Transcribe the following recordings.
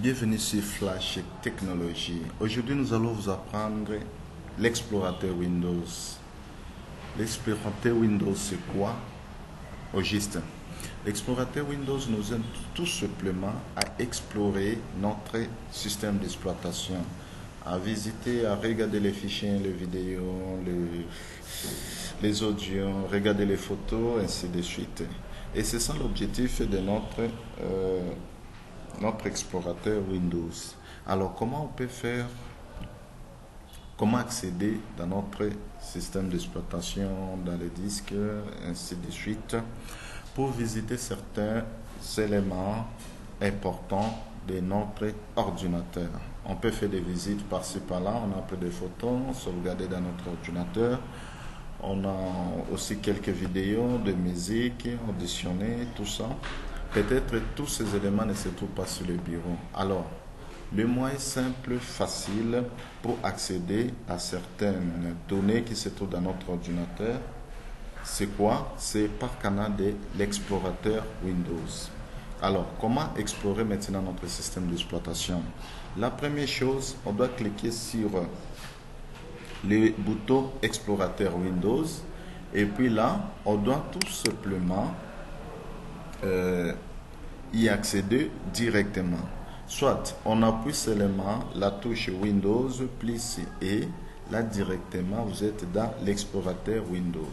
Bienvenue sur Flash Technologie. Aujourd'hui, nous allons vous apprendre l'explorateur Windows. L'explorateur Windows, c'est quoi? Au juste, l'explorateur Windows nous aide tout simplement à explorer notre système d'exploitation, à visiter, à regarder les fichiers, les vidéos, les audios, regarder les photos, ainsi de suite. Et c'est ça l'objectif de notre explorateur Windows. Alors, comment on peut faire? Comment accéder dans notre système d'exploitation, dans les disques, ainsi de suite, pour visiter certains éléments importants de notre ordinateur. On peut faire des visites par-ci par-là, on a pris des photos, sauvegarder dans notre ordinateur. On a aussi quelques vidéos de musique, auditionnées, tout ça. Peut-être tous ces éléments ne se trouvent pas sur le bureau. Alors, le moyen simple, facile pour accéder à certaines données qui se trouvent dans notre ordinateur, c'est quoi? C'est par canal de l'explorateur Windows. Alors, comment explorer maintenant notre système d'exploitation? La première chose, on doit cliquer sur le bouton explorateur Windows et puis là, on doit tout simplement y accéder directement. Soit on appuie seulement la touche Windows plus et là directement vous êtes dans l'explorateur Windows.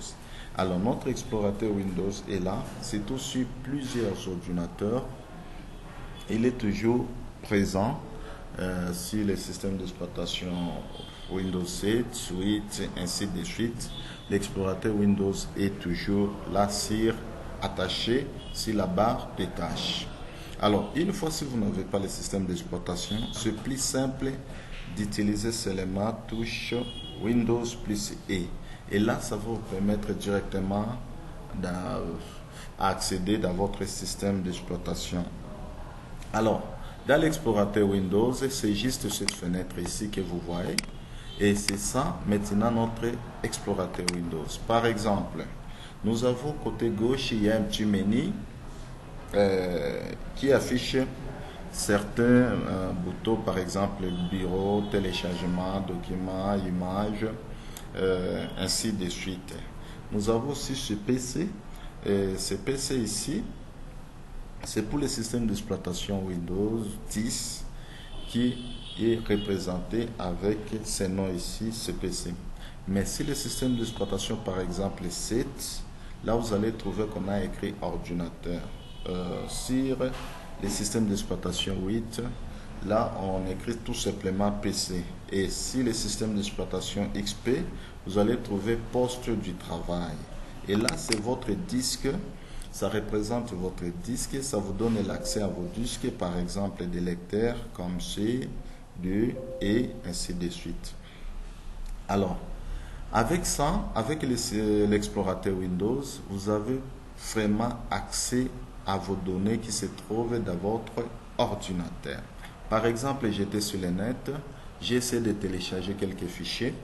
Alors notre explorateur Windows est là, c'est tout sur plusieurs ordinateurs. Il est toujours présent sur les systèmes d'exploitation Windows 7, 8, ainsi de suite. L'explorateur Windows est toujours là attaché sur la barre de tâches. Alors, une fois si vous n'avez pas le système d'exploitation, c'est plus simple d'utiliser seulement la touche Windows plus E. Et là, ça va vous permettre directement d'accéder dans votre système d'exploitation. Alors, dans l'explorateur Windows, c'est juste cette fenêtre ici que vous voyez. Et c'est ça maintenant notre explorateur Windows. Par exemple, nous avons côté gauche, il y a un petit menu qui affiche certains boutons, par exemple bureau, téléchargement, documents, images, ainsi de suite. Nous avons aussi ce PC. Ce PC ici, c'est pour le système d'exploitation Windows 10 qui est représenté avec ce nom ici, ce PC. Mais si le système d'exploitation, par exemple 7, là vous allez trouver qu'on a écrit ordinateur. Sur les systèmes d'exploitation 8, là on écrit tout simplement PC. Et si le système d'exploitation XP, vous allez trouver poste du travail. Et là c'est votre disque, ça représente votre disque, ça vous donne l'accès à vos disques, par exemple des lecteurs comme C, 2 et ainsi de suite. Alors, avec ça, avec l'explorateur Windows, vous avez vraiment accès à vos données qui se trouvent dans votre ordinateur. Par exemple, j'étais sur le net, j'ai essayé de télécharger quelques fichiers.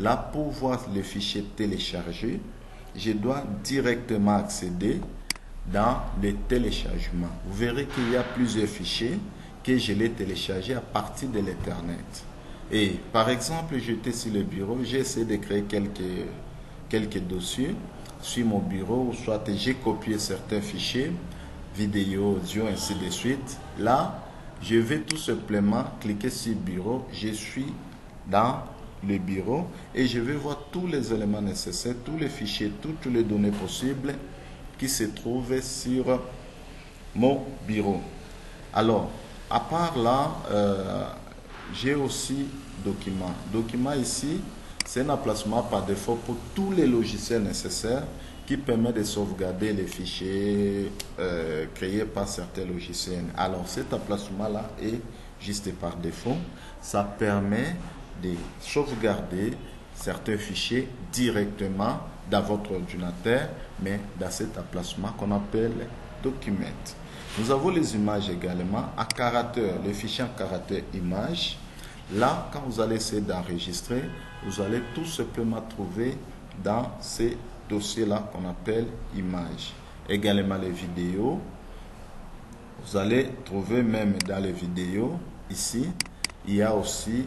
Là, pour voir les fichiers téléchargés, je dois directement accéder dans le téléchargement. Vous verrez qu'il y a plusieurs fichiers que je l'ai téléchargés à partir de l'Internet. Et par exemple, j'étais sur le bureau, j'ai essayé de créer quelques dossiers sur mon bureau, soit j'ai copié certains fichiers, vidéos, audio, ainsi de suite. Là, je vais tout simplement cliquer sur bureau, je suis dans le bureau et je vais voir tous les éléments nécessaires, tous les fichiers, toutes les données possibles qui se trouvent sur mon bureau. Alors, à part là, j'ai aussi documents. Documents ici, c'est un emplacement par défaut pour tous les logiciels nécessaires qui permet de sauvegarder les fichiers créés par certains logiciels. Alors cet emplacement-là est juste par défaut. Ça permet de sauvegarder certains fichiers directement dans votre ordinateur, mais dans cet emplacement qu'on appelle document. Nous avons les images également à caractère, les fichiers en caractère image. Là, quand vous allez essayer d'enregistrer, vous allez tout simplement trouver dans ces dossiers-là qu'on appelle images. Également les vidéos. Vous allez trouver même dans les vidéos ici, il y a aussi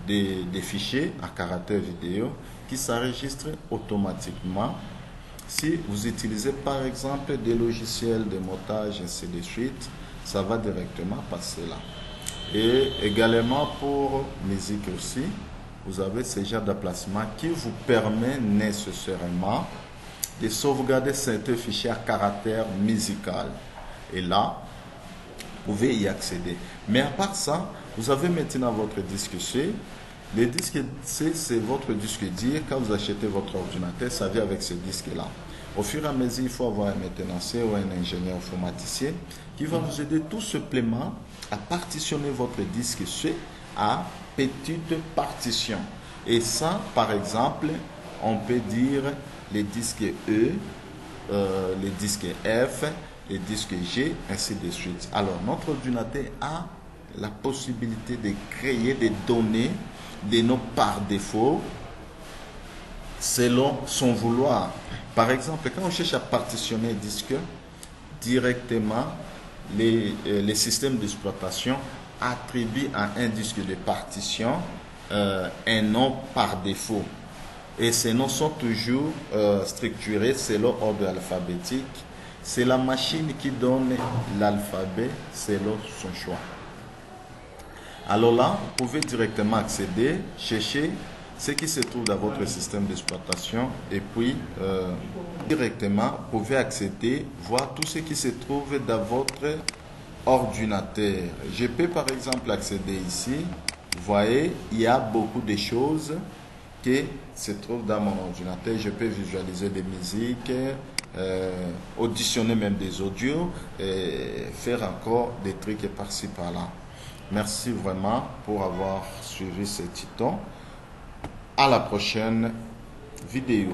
des fichiers à caractère vidéo qui s'enregistrent automatiquement. Si vous utilisez par exemple des logiciels de montage, ainsi de suite, ça va directement passer là. Et également pour musique aussi, vous avez ce genre d'emplacement qui vous permet nécessairement de sauvegarder certains fichiers à caractère musical. Et là, vous pouvez y accéder. Mais à part ça, vous avez maintenant votre disque C. Le disque C, c'est votre disque dur. Quand vous achetez votre ordinateur, ça vient avec ce disque-là. Au fur et à mesure, il faut avoir un maintenancier ou un ingénieur informaticien qui va vous aider tout simplement à partitionner votre disque C à petites partitions. Et ça, par exemple, on peut dire les disques E, les disques F, les disques G, ainsi de suite. Alors, notre ordinateur a la possibilité de créer des données, des noms par défaut, selon son vouloir. Par exemple, quand on cherche à partitionner un disque, directement, les systèmes d'exploitation attribuent à un disque de partition un nom par défaut. Et ces noms sont toujours structurés selon ordre alphabétique. C'est la machine qui donne l'alphabet selon son choix. Alors là, vous pouvez directement accéder, chercher ce qui se trouve dans votre système d'exploitation et puis directement, vous pouvez accéder, voir tout ce qui se trouve dans votre ordinateur. Je peux par exemple accéder ici. Vous voyez, il y a beaucoup de choses qui se trouvent dans mon ordinateur. Je peux visualiser des musiques, auditionner même des audios et faire encore des trucs par-ci par-là. Merci vraiment pour avoir suivi ce tuto. À la prochaine vidéo.